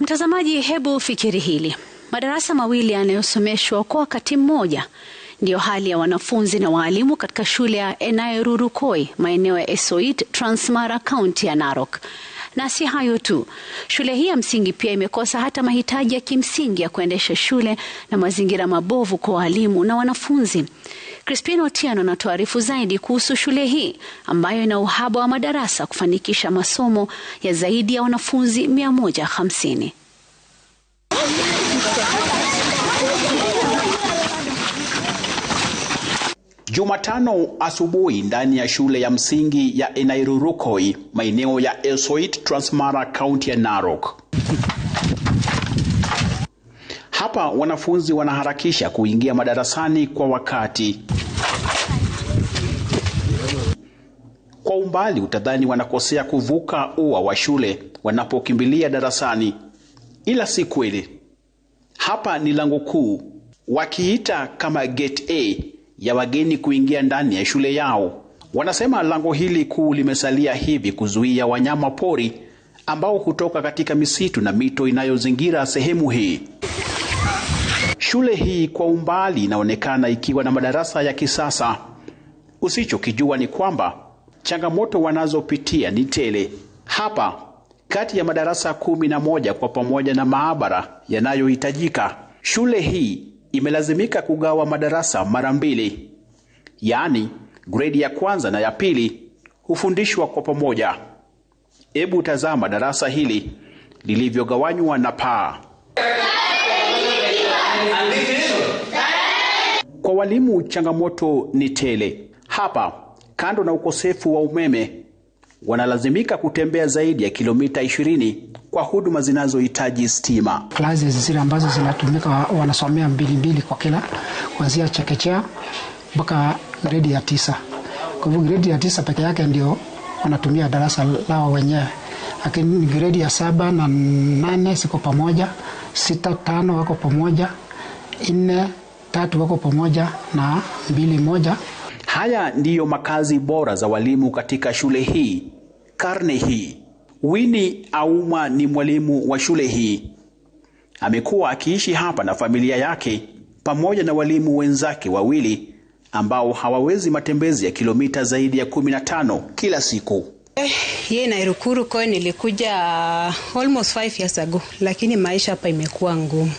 Mtazamaji, hebu fikiri hili. Madarasa mawili yanayosomeshwa kwa wakati mmoja. Ndiyo hali ya wanafunzi na walimu katika shule ya Enairurukoi, maeneo ya Esoit, Transmara, kaunti ya Narok. Na si hayo tu, shule hii ya msingi pia imekosa hata mahitaji ya kimsingi ya kuendesha shule na mazingira mabovu kwa walimu na wanafunzi. Crispin Otieno anatuarifu zaidi kuhusu shule hii ambayo ina uhaba wa madarasa kufanikisha masomo ya zaidi ya wanafunzi 150. Jumatano asubuhi ndani ya shule ya msingi ya Enairurukoi, maeneo ya Esoit, Transmara, kaunti ya Narok. Hapa wanafunzi wanaharakisha kuingia madarasani kwa wakati. Kwa umbali utadhani wanakosea kuvuka ua wa shule wanapokimbilia darasani. Ila si kweli. Hapa ni lango kuu, wakiita kama gate A ya wageni kuingia ndani ya shule yao. Wanasema lango hili kuu limesalia hivi kuzuia wanyama pori ambao hutoka katika misitu na mito inayozingira sehemu hii. Shule hii kwa umbali inaonekana ikiwa na madarasa ya kisasa. Usichokijua ni kwamba changamoto wanazopitia ni tele. Hapa kati ya madarasa 11 kwa pamoja na maabara yanayohitajika, shule hii imelazimika kugawa madarasa mara mbili. Yaani gredi ya kwanza na ya pili hufundishwa kwa pamoja. Hebu tazama darasa hili lilivyogawanywa na paa. Kwa walimu changamoto ni tele. Hapa kando na ukosefu wa umeme, wanalazimika kutembea zaidi ya kilomita 20 kwa huduma zinazohitaji stima. Classes zile ambazo zinatumika wanasomea mbili kwa kila, kuanzia chekechea mpaka grade ya 9. Kwa hivyo grade ya 9 peke yake ndio wanatumia darasa lao wenyewe. Lakini grade ya 7 na 8 ziko pamoja, 6, 5 wako pamoja, 4, 3 wako pamoja na 2 moja. Haya ndiyo makazi bora za walimu katika shule hii karne hii. Winnie Auma ni mwalimu wa shule hii. Amekuwa akiishi hapa na familia yake pamoja na walimu wenzake wawili ambao hawawezi matembezi ya kilomita zaidi ya 15 kila siku. Enairurukoi nilikuja almost 5 years ago, lakini maisha hapa imekuwa ngumu.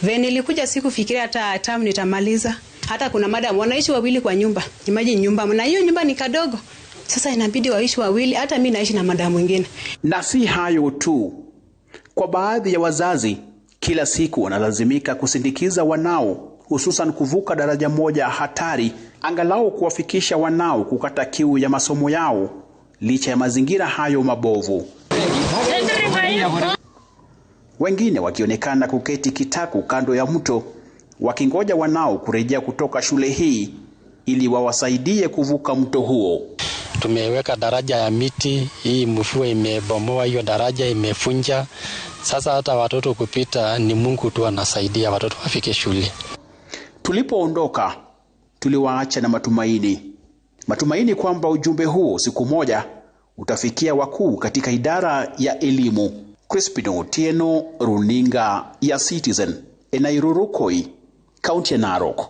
Nilikuja sikufikiria hata term nitamaliza. Hata kuna madam wanaishi wawili kwa nyumba. Imagine nyumba, na hiyo nyumba ni kadogo. Sasa inabidi waishi wawili, hata mimi naishi na madam mwingine. Na si hayo tu. Kwa baadhi ya wazazi, kila siku wanalazimika kusindikiza wanao, hususan kuvuka daraja moja hatari, angalau kuwafikisha wanao kukata kiu ya masomo yao, licha ya mazingira hayo mabovu. Wengine wakionekana kuketi kitaku kando ya mto, wakingoja wanao kurejea kutoka shule hii ili wawasaidie kuvuka mto huo. Tumeweka daraja ya miti, hii mvua imebomoa hiyo daraja, imefunja. Sasa hata watoto kupita ni Mungu tu anasaidia watoto wafike shule. Tulipoondoka, tuliwaacha na matumaini. Matumaini kwamba ujumbe huo siku moja utafikia wakuu katika idara ya elimu. Crispin Otieno, runinga ya Citizen, Enairurukoi, kaunti ya Narok.